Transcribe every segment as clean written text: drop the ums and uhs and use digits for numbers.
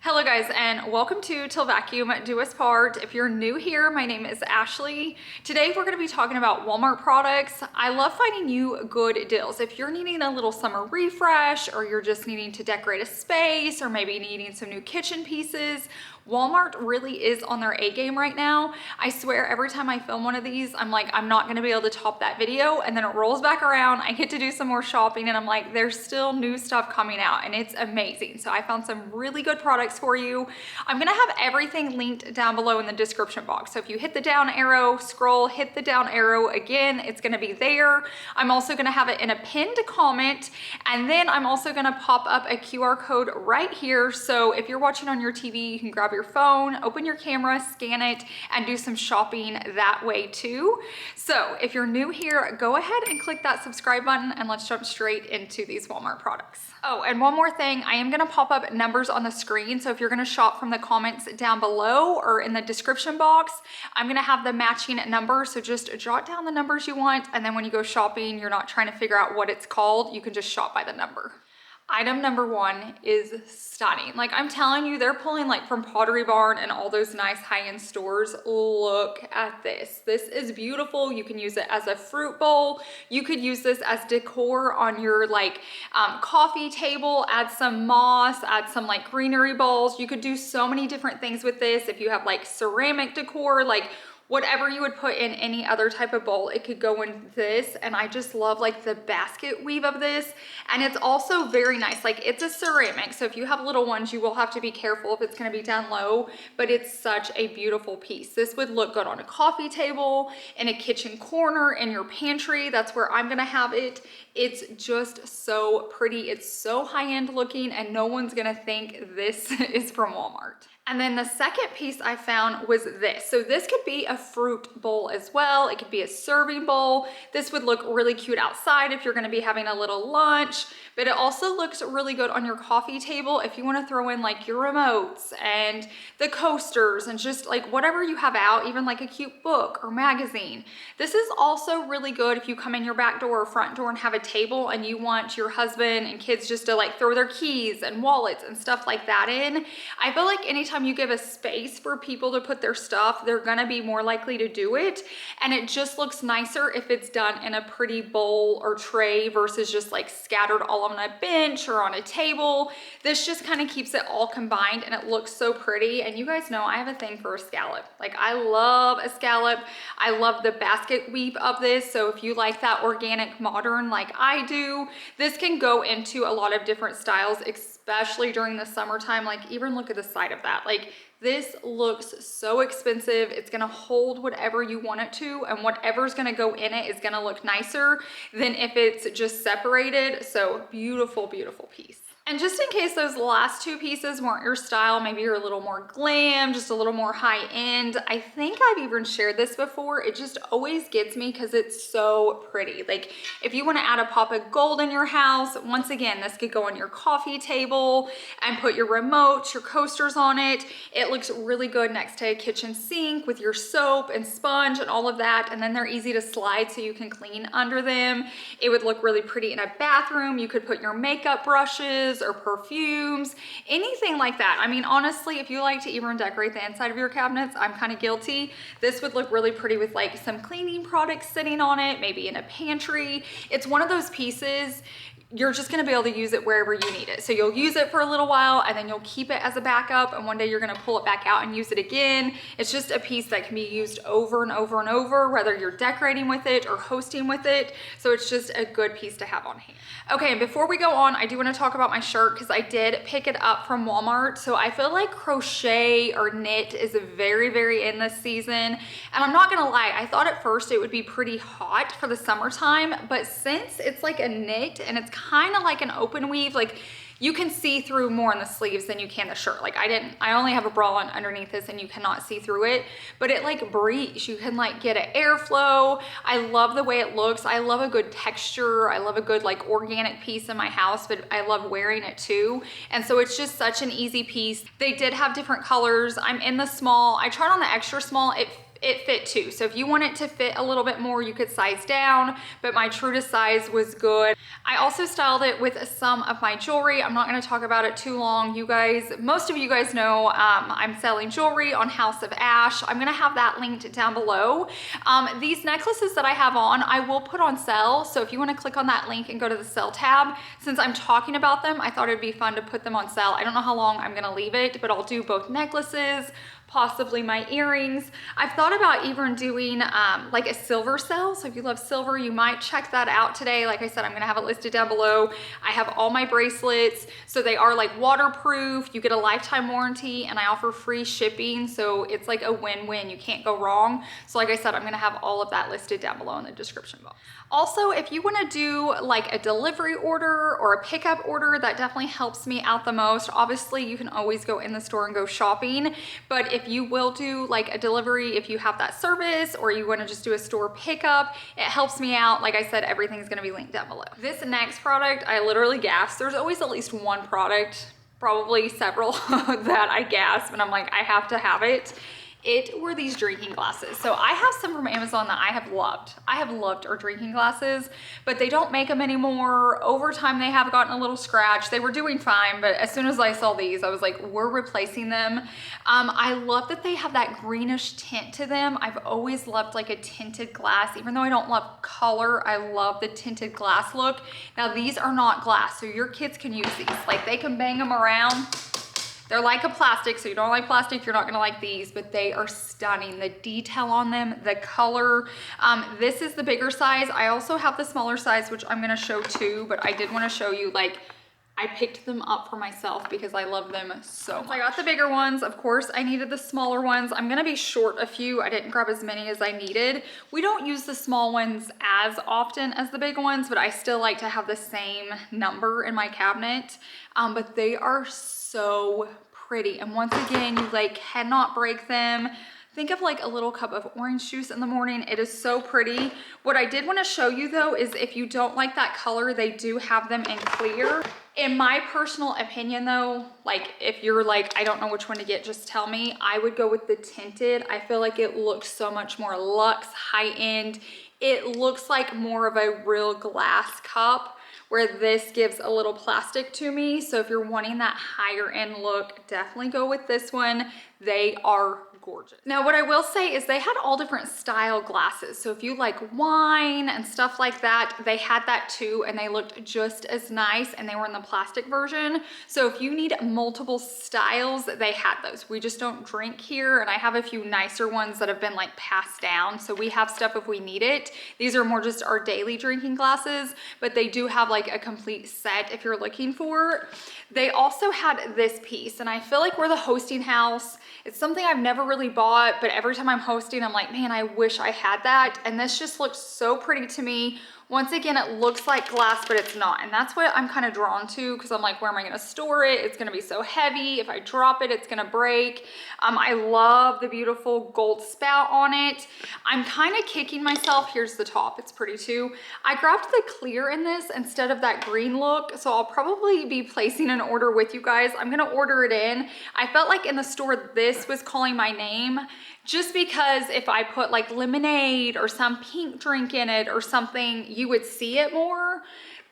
Hello guys, and welcome to Till Vacuum Do Us Part. If you're new here, my name is Ashley. Today we're going to be talking about Walmart products. I love finding you good deals. If you're needing a little summer refresh, or you're just needing to decorate a space, or maybe needing some new kitchen pieces, Walmart really is on their A game right now. I swear every time I film one of these, I'm like, I'm not gonna be able to top that video, and then it rolls back around, I get to do some more shopping, and I'm like, there's still new stuff coming out, and it's amazing. So I found some really good products for you. I'm gonna have everything linked down below in the description box. So if you hit the down arrow, scroll, hit the down arrow again, it's gonna be there. I'm also gonna have it in a pinned comment, and then I'm also gonna pop up a QR code right here. So if you're watching on your TV, you can grab your phone, open your camera, scan it, and do some shopping that way too. So if you're new here, go ahead and click that subscribe button, and let's jump straight into these Walmart products. Oh, and one more thing, I am gonna pop up numbers on the screen. So if you're gonna shop from the comments down below or in the description box, I'm gonna have the matching numbers. So just jot down the numbers you want, and then when you go shopping, you're not trying to figure out what it's called. You can just shop by the number. Item number one is stunning. Like, I'm telling you, they're pulling like from Pottery Barn and all those nice high-end stores. Look at this. This is beautiful. You can use it as a fruit bowl. You could use this as decor on your like coffee table. Add some moss, add some like greenery balls. You could do so many different things with this. If you have like ceramic decor, like whatever you would put in any other type of bowl, it could go in this. And I just love like the basket weave of this. And it's also very nice. Like, it's a ceramic, so if you have little ones, you will have to be careful if it's going to be down low, but it's such a beautiful piece. This would look good on a coffee table, in a kitchen corner, in your pantry. That's where I'm going to have it. It's just so pretty. It's so high-end looking, and no one's going to think this is from Walmart. And then the second piece I found was this. So this could be a fruit bowl as well. It could be a serving bowl. This would look really cute outside if you're gonna be having a little lunch, but it also looks really good on your coffee table if you wanna throw in like your remotes and the coasters and just like whatever you have out, even like a cute book or magazine. This is also really good if you come in your back door or front door and have a table and you want your husband and kids just to like throw their keys and wallets and stuff like that in. I feel like anytime you give a space for people to put their stuff, they're gonna be more likely to do it. And it just looks nicer if it's done in a pretty bowl or tray versus just like scattered all on a bench or on a table. This just kind of keeps it all combined, and it looks so pretty. And you guys know I have a thing for a scallop. Like, I love a scallop. I love the basket weave of this. So if you like that organic modern like I do, this can go into a lot of different styles, especially during the summertime. Like, even look at the side of that. Like, this looks so expensive. It's gonna hold whatever you want it to, and whatever's gonna go in it is gonna look nicer than if it's just separated. So beautiful, beautiful piece. And just in case those last two pieces weren't your style, maybe you're a little more glam, just a little more high end, I think I've even shared this before. It just always gets me because it's so pretty. Like, if you want to add a pop of gold in your house, once again, this could go on your coffee table and put your remotes, your coasters on it. It looks really good next to a kitchen sink with your soap and sponge and all of that. And then they're easy to slide so you can clean under them. It would look really pretty in a bathroom. You could put your makeup brushes or perfumes, anything like that. I mean, honestly, if you like to even decorate the inside of your cabinets, I'm kind of guilty. This would look really pretty with like some cleaning products sitting on it, maybe in a pantry. It's one of those pieces you're just gonna be able to use it wherever you need it. So you'll use it for a little while, and then you'll keep it as a backup, and one day you're gonna pull it back out and use it again. It's just a piece that can be used over and over and over, whether you're decorating with it or hosting with it. So it's just a good piece to have on hand. Okay, and before we go on, I do wanna talk about my shirt because I did pick it up from Walmart. So I feel like crochet or knit is very, very in this season. And I'm not gonna lie, I thought at first it would be pretty hot for the summertime, but since it's like a knit and it's kind of like an open weave, like you can see through more in the sleeves than you can the shirt. Like, I only have a bra on underneath this, and you cannot see through it, but it like breathes. You can like get an airflow. I love the way it looks. I love a good texture. I love a good like organic piece in my house, but I love wearing it too. And so it's just such an easy piece. They did have different colors. I'm in the small. I tried on the extra small. it fit too. So if you want it to fit a little bit more, you could size down, but my true to size was good. I also styled it with some of my jewelry. I'm not gonna talk about it too long. You guys, most of you guys know I'm selling jewelry on House of Ash. I'm gonna have that linked down below. These necklaces that I have on, I will put on sale. So if you wanna click on that link and go to the sale tab, since I'm talking about them, I thought it'd be fun to put them on sale. I don't know how long I'm gonna leave it, but I'll do both necklaces, possibly my earrings. I've thought about even doing like a silver sale. So if you love silver, you might check that out today. Like I said, I'm gonna have it listed down below. I have all my bracelets. So they are like waterproof. You get a lifetime warranty and I offer free shipping. So it's like a win-win. You can't go wrong. So like I said, I'm gonna have all of that listed down below in the description box. Also, if you wanna do like a delivery order or a pickup order, that definitely helps me out the most. Obviously, you can always go in the store and go shopping, but if you will do like a delivery, if you have that service or you wanna just do a store pickup, it helps me out. Like I said, everything's gonna be linked down below. This next product, I literally gasped. There's always at least one product, probably several, that I gasp and I'm like, I have to have it. It were these drinking glasses. So I have some from Amazon that I have loved. I have loved our drinking glasses, but they don't make them anymore. Over time, they have gotten a little scratched. They were doing fine, but as soon as I saw these, I was like, we're replacing them. I love that they have that greenish tint to them. I've always loved like a tinted glass. Even though I don't love color, I love the tinted glass look. Now these are not glass, so your kids can use these. Like they can bang them around. They're like a plastic, so you don't like plastic, you're not gonna like these, but they are stunning. The detail on them, the color. This is the bigger size. I also have the smaller size, which I'm gonna show too, but I did wanna show you, like, I picked them up for myself because I love them so much. I got the bigger ones. Of course, I needed the smaller ones. I'm gonna be short a few. I didn't grab as many as I needed. We don't use the small ones as often as the big ones, but I still like to have the same number in my cabinet. But they are so pretty. And once again, you like cannot break them. Think of like a little cup of orange juice in the morning. It is so pretty. What I did want to show you though is if you don't like that color, they do have them in clear. In my personal opinion though, like if you're like, I don't know which one to get, just tell me. I would go with the tinted. I feel like it looks so much more luxe, high end. It looks like more of a real glass cup, where this gives a little plastic to me. So if you're wanting that higher end look, definitely go with this one. They are gorgeous. Now, what I will say is they had all different style glasses. So if you like wine and stuff like that, they had that too, and they looked just as nice, and they were in the plastic version. So if you need multiple styles, they had those. We just don't drink here, and I have a few nicer ones that have been like passed down. So we have stuff if we need it. These are more just our daily drinking glasses, but they do have like a complete set if you're looking for. They also had this piece, and I feel like we're the hosting house. It's something I've never really bought, but every time I'm hosting, I'm like, man, I wish I had that. And this just looks so pretty to me. Once again, it looks like glass, but it's not. And that's what I'm kind of drawn to, because I'm like, where am I gonna store it? It's gonna be so heavy. If I drop it, it's gonna break. I love the beautiful gold spout on it. I'm kind of kicking myself. Here's the top, it's pretty too. I grabbed the clear in this instead of that green look, so I'll probably be placing an order with you guys. I'm gonna order it in. I felt like in the store, this was calling my name, just because if I put like lemonade or some pink drink in it or something, you would see it more.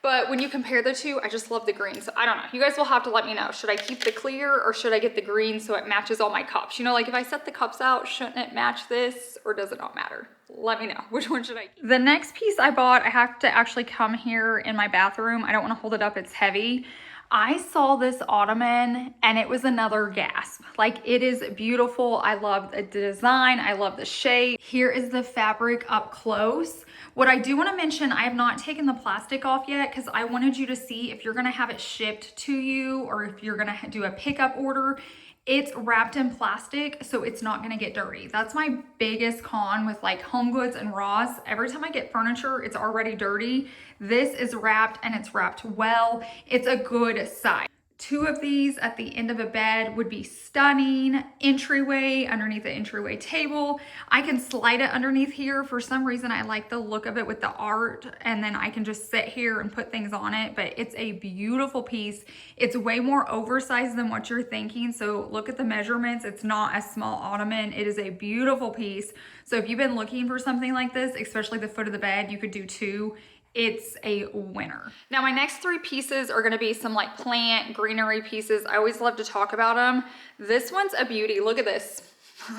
But when you compare the two, I just love the green. So I don't know, you guys will have to let me know. Should I keep the clear or should I get the green so it matches all my cups? You know, like if I set the cups out, shouldn't it match this, or does it not matter? Let me know, which one should I keep? The next piece I bought, I have to actually come here in my bathroom. I don't wanna hold it up, it's heavy. I saw this Ottoman and it was another gasp. Like, it is beautiful. I love the design. I love the shape. Here is the fabric up close. What I do want to mention, I have not taken the plastic off yet because I wanted you to see if you're going to have it shipped to you or if you're going to do a pickup order. It's wrapped in plastic, so it's not gonna get dirty. That's my biggest con with like Home Goods and Ross. Every time I get furniture, it's already dirty. This is wrapped and it's wrapped well. It's a good size. 2 of these at the end of a bed would be stunning. Entryway, underneath the entryway table. I can slide it underneath here. For some reason, I like the look of it with the art, and then I can just sit here and put things on it, but it's a beautiful piece. It's way more oversized than what you're thinking, so look at the measurements. It's not a small ottoman. It is a beautiful piece. So if you've been looking for something like this, especially the foot of the bed, you could do 2. It's a winner. Now my next 3 pieces are gonna be some like plant greenery pieces. I always love to talk about them. This one's a beauty. Look at this.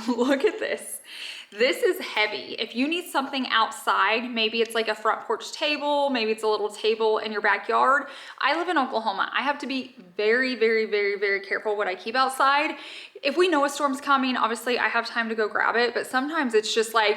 Look at this. This is heavy. If you need something outside, maybe it's like a front porch table, maybe it's a little table in your backyard. I live in Oklahoma. I have to be very, very, very, very careful what I keep outside. If we know a storm's coming, obviously I have time to go grab it, but sometimes it's just like,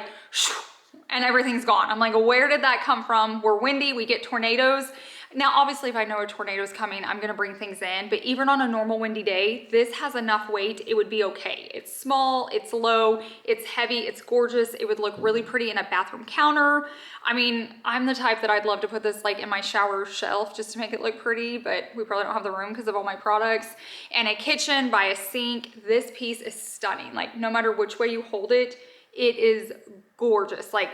and everything's gone. I'm like, where did that come from? We're windy, we get tornadoes. Now, obviously, if I know a tornado's coming, I'm gonna bring things in, but even on a normal windy day, this has enough weight, it would be okay. It's small, it's low, it's heavy, it's gorgeous. It would look really pretty in a bathroom counter. I mean, I'm the type that I'd love to put this like in my shower shelf just to make it look pretty, but we probably don't have the room because of all my products. And a kitchen by a sink, this piece is stunning. Like, no matter which way you hold it, it is gorgeous. Like,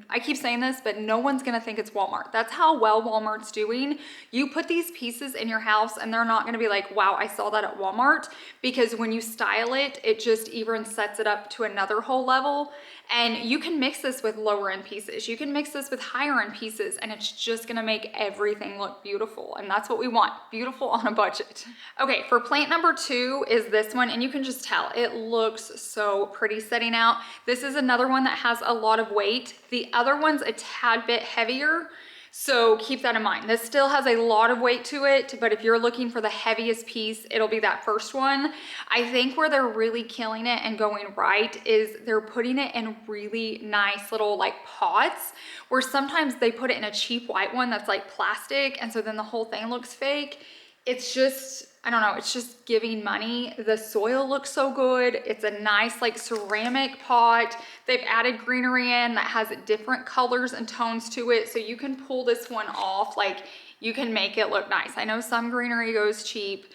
I keep saying this, but no one's gonna think it's Walmart. That's how well Walmart's doing. You put these pieces in your house and they're not gonna be like, wow, I saw that at Walmart, because when you style it, it just even sets it up to another whole level. And you can mix this with lower end pieces. You can mix this with higher end pieces, and it's just gonna make everything look beautiful. And that's what we want, beautiful on a budget. Okay, for plant number 2 is this one, and you can just tell, it looks so pretty setting out. This is another one that has a lot of weight. The other one's a tad bit heavier, so keep that in mind. This still has a lot of weight to it, but if you're looking for the heaviest piece, it'll be that first one. I think where they're really killing it and going right is they're putting it in really nice little like pots, where sometimes they put it in a cheap white one that's like plastic, and so then the whole thing looks fake. It's just, I don't know, it's just giving money. The soil looks so good. It's a nice like ceramic pot. They've added greenery in that has different colors and tones to it, so you can pull this one off. Like, you can make it look nice. I know some greenery goes cheap.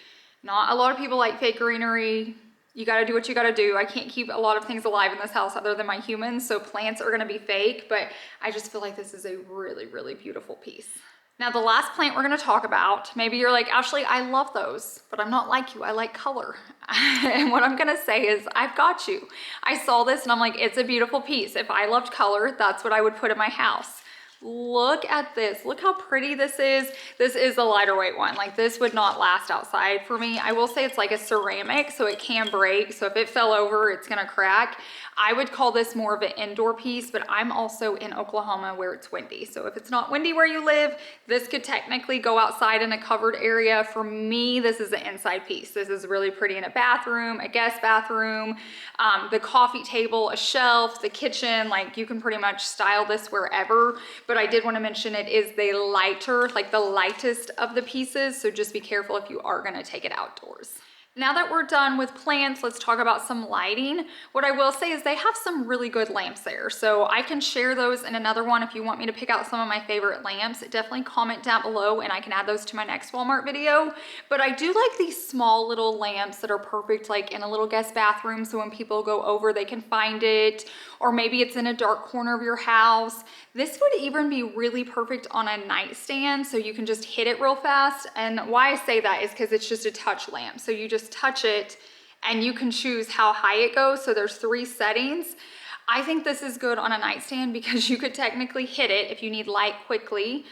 Not a lot of people like fake greenery. You gotta do what you gotta do. I can't keep a lot of things alive in this house other than my humans, so plants are gonna be fake, but I just feel like this is a really, really beautiful piece. Now, the last plant we're gonna talk about, maybe you're like, Ashley, I love those, but I'm not like you, I like color. And what I'm gonna say is, I've got you. I saw this and I'm like, it's a beautiful piece. If I loved color, that's what I would put in my house. Look at this, look how pretty this is. This is a lighter weight one. Like, this would not last outside for me. I will say it's like a ceramic, so it can break. So if it fell over, it's gonna crack. I would call this more of an indoor piece, but I'm also in Oklahoma where it's windy. So if it's not windy where you live, this could technically go outside in a covered area. For me, this is an inside piece. This is really pretty in a bathroom, a guest bathroom, the coffee table, a shelf, the kitchen. Like, you can pretty much style this wherever. But I did want to mention it is the lighter, like the lightest of the pieces. So just be careful if you are going to take it outdoors. Now that we're done with plants, let's talk about some lighting. What I will say is they have some really good lamps there. So I can share those in another one if you want me to pick out some of my favorite lamps. Definitely comment down below and I can add those to my next Walmart video. But I do like these small little lamps that are perfect like in a little guest bathroom, so when people go over they can find it, or maybe it's in a dark corner of your house. This would even be really perfect on a nightstand, so you can just hit it real fast. And why I say that is because it's just a touch lamp. So you just touch it and you can choose how high it goes. So there's 3 settings. I think this is good on a nightstand because you could technically hit it if you need light quickly,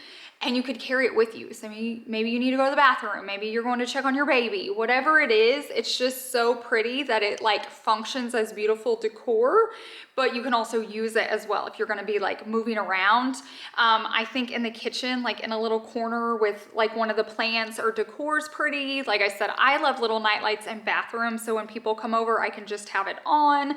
and you could carry it with you. So maybe you need to go to the bathroom, maybe you're going to check on your baby, whatever it is. It's just so pretty that it like functions as beautiful decor, but you can also use it as well if you're gonna be like moving around. I think in the kitchen, like in a little corner with like one of the plants or decor is pretty. Like I said, I love little night lights in bathrooms, so when people come over, I can just have it on.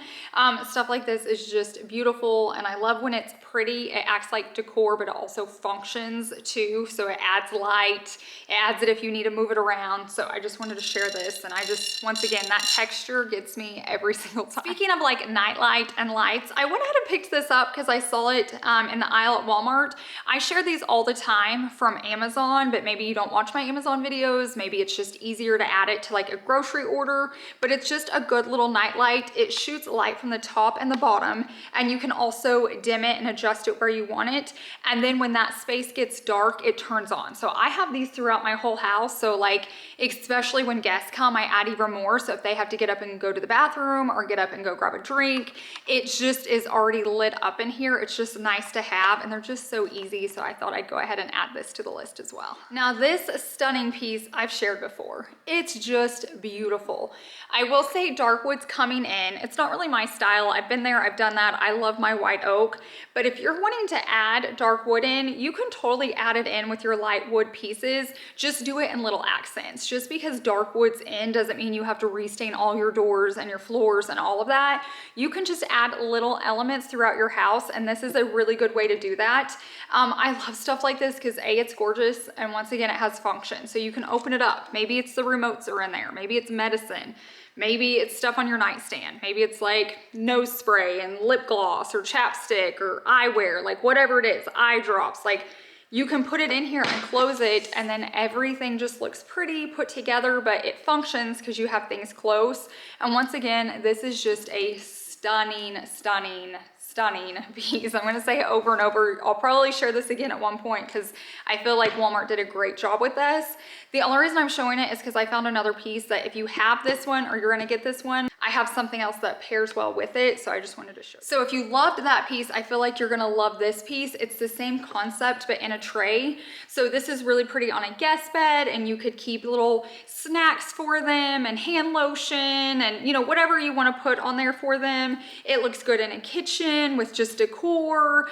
Stuff like this is just beautiful, and I love when it's pretty. It acts like decor, but it also functions too, so it adds light, it adds it if you need to move it around. So I just wanted to share this, and I just, once again, that texture gets me every single time. Speaking of like night light and lights, I went ahead and picked this up because I saw it in the aisle at Walmart. I share these all the time from Amazon, but maybe you don't watch my Amazon videos, maybe it's just easier to add it to like a grocery order, but it's just a good little night light. It shoots light from the top and the bottom, and you can also dim it and adjust it where you want it. And then when that space gets dark, it turns on. So I have these throughout my whole house. So like, especially when guests come, I add even more. So if they have to get up and go to the bathroom or get up and go grab a drink, it just is already lit up in here. It's just nice to have, and they're just so easy. So I thought I'd go ahead and add this to the list as well. Now this stunning piece I've shared before. It's just beautiful. I will say dark wood's coming in. It's not really my style. I've been there, I've done that. I love my white oak, but if you're wanting to add dark wood in, you can totally add it in with your light wood pieces. Just do it in little accents. Just because dark wood's in doesn't mean you have to restain all your doors and your floors and all of that. You can just add little elements throughout your house, and this is a really good way to do that. I love stuff like this because A, it's gorgeous, and once again, it has function. So you can open it up. Maybe it's the remotes are in there. Maybe it's medicine. Maybe it's stuff on your nightstand. Maybe it's like nose spray and lip gloss or chapstick or eyewear, like whatever it is, eye drops. Like, you can put it in here and close it, and then everything just looks pretty put together, but it functions because you have things close. And once again, this is just a stunning, stunning, stunning piece. I'm gonna say it over and over. I'll probably share this again at one point because I feel like Walmart did a great job with this. The only reason I'm showing it is because I found another piece that if you have this one or you're gonna get this one, I have something else that pairs well with it, so I just wanted to show. So if you loved that piece, I feel like you're gonna love this piece. It's the same concept, but in a tray. So this is really pretty on a guest bed, and you could keep little snacks for them and hand lotion and, you know, whatever you wanna put on there for them. It looks good in a kitchen with just decor.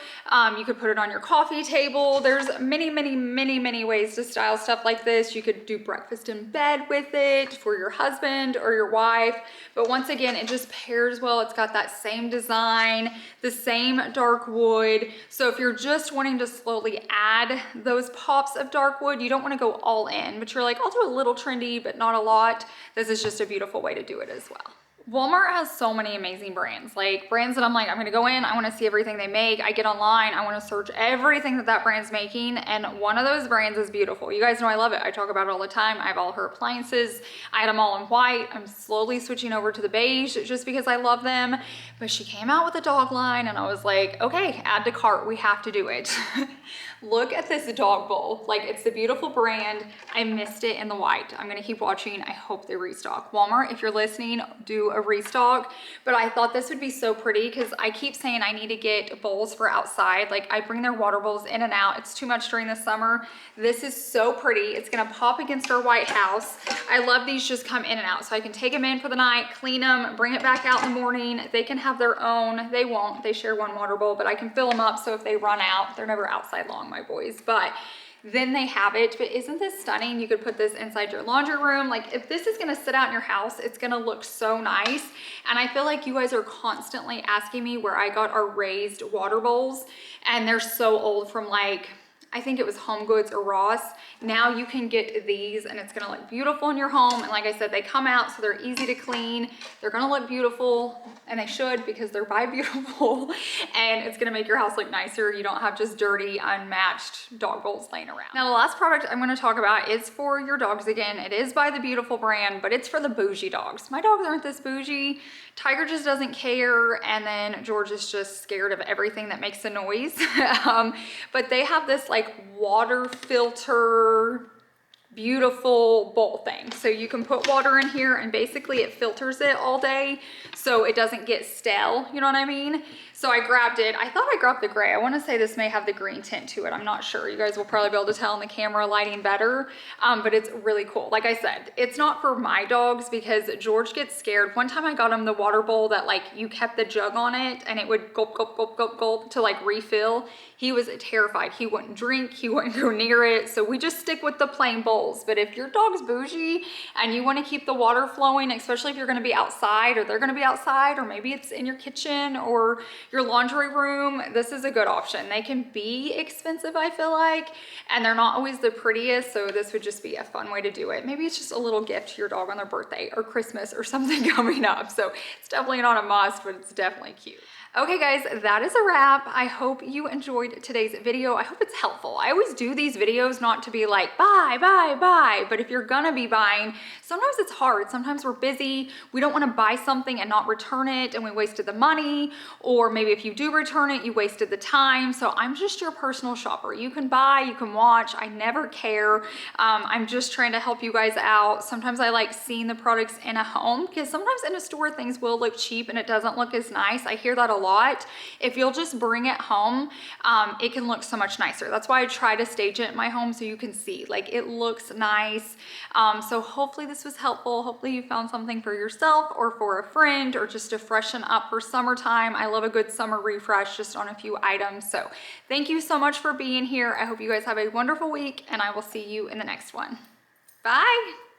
You could put it on your coffee table. There's many, many, many, many ways to style stuff like this. You could do breakfast in bed with it for your husband or your wife. But once again, it just pairs well. It's got that same design, the same dark wood. So if you're just wanting to slowly add those pops of dark wood, you don't want to go all in, but you're like, I'll do a little trendy, but not a lot. This is just a beautiful way to do it as well. Walmart has so many amazing brands, like brands that I'm like, I'm gonna go in, I wanna see everything they make. I get online, I wanna search everything that that brand's making, and one of those brands is beautiful. You guys know I love it. I talk about it all the time. I have all her appliances. I had them all in white. I'm slowly switching over to the beige just because I love them. But she came out with a dog line, and I was like, okay, add to cart, we have to do it. Look at this dog bowl. Like, it's the beautiful brand. I missed it in the white. I'm gonna keep watching. I hope they restock. Walmart, if you're listening, do a restock. But I thought this would be so pretty because I keep saying I need to get bowls for outside. Like, I bring their water bowls in and out. It's too much during the summer. This is so pretty. It's gonna pop against our white house. I love these just come in and out. So I can take them in for the night, clean them, bring it back out in the morning. They can have their own. They won't. They share one water bowl, but I can fill them up so if they run out, they're never outside long, my boys. But then they have it. But isn't this stunning? You could put this inside your laundry room. Like, if this is gonna sit out in your house, it's gonna look so nice. And I feel like you guys are constantly asking me where I got our raised water bowls, and they're so old from, like, I think it was Home Goods or Ross. Now you can get these, and it's gonna look beautiful in your home. And like I said, they come out, so they're easy to clean. They're gonna look beautiful, and they should, because they're by beautiful. And it's gonna make your house look nicer. You don't have just dirty, unmatched dog bowls laying around. Now, the last product I'm gonna talk about is for your dogs again. It is by the Beautiful brand, but it's for the bougie dogs. My dogs aren't this bougie. Tiger just doesn't care, and then George is just scared of everything that makes a noise. But they have this like water filter, beautiful bowl thing. So you can put water in here, and basically it filters it all day so it doesn't get stale, you know what I mean? So I grabbed it. I thought I grabbed the gray. I want to say this may have the green tint to it. I'm not sure. You guys will probably be able to tell in the camera lighting better, but it's really cool. Like I said, it's not for my dogs because George gets scared. One time I got him the water bowl that, like, you kept the jug on it and it would gulp, gulp, gulp, gulp, gulp to like refill. He was terrified. He wouldn't drink. He wouldn't go near it. So we just stick with the plain bowl. bowls. But if your dog's bougie and you want to keep the water flowing, especially if you're going to be outside or they're going to be outside, or maybe it's in your kitchen or your laundry room, this is a good option. They can be expensive, I feel like, and they're not always the prettiest, so this would just be a fun way to do it. Maybe it's just a little gift to your dog on their birthday or Christmas or something coming up. So it's definitely not a must, but it's definitely cute. Okay guys, that is a wrap. I hope you enjoyed today's video. I hope it's helpful. I always do these videos not to be like, buy, buy, buy, but if you're gonna be buying, sometimes it's hard. Sometimes we're busy. We don't wanna buy something and not return it and we wasted the money, or maybe if you do return it, you wasted the time. So I'm just your personal shopper. You can buy, you can watch, I never care. I'm just trying to help you guys out. Sometimes I like seeing the products in a home, because sometimes in a store things will look cheap and it doesn't look as nice. I hear that a lot. If you'll just bring it home, it can look so much nicer. That's why I try to stage it in my home so you can see, like, it looks nice. So hopefully this was helpful. Hopefully you found something for yourself or for a friend, or just to freshen up for summertime. I love a good summer refresh just on a few items. So thank you so much for being here. I hope you guys have a wonderful week, and I will see you in the next one. Bye.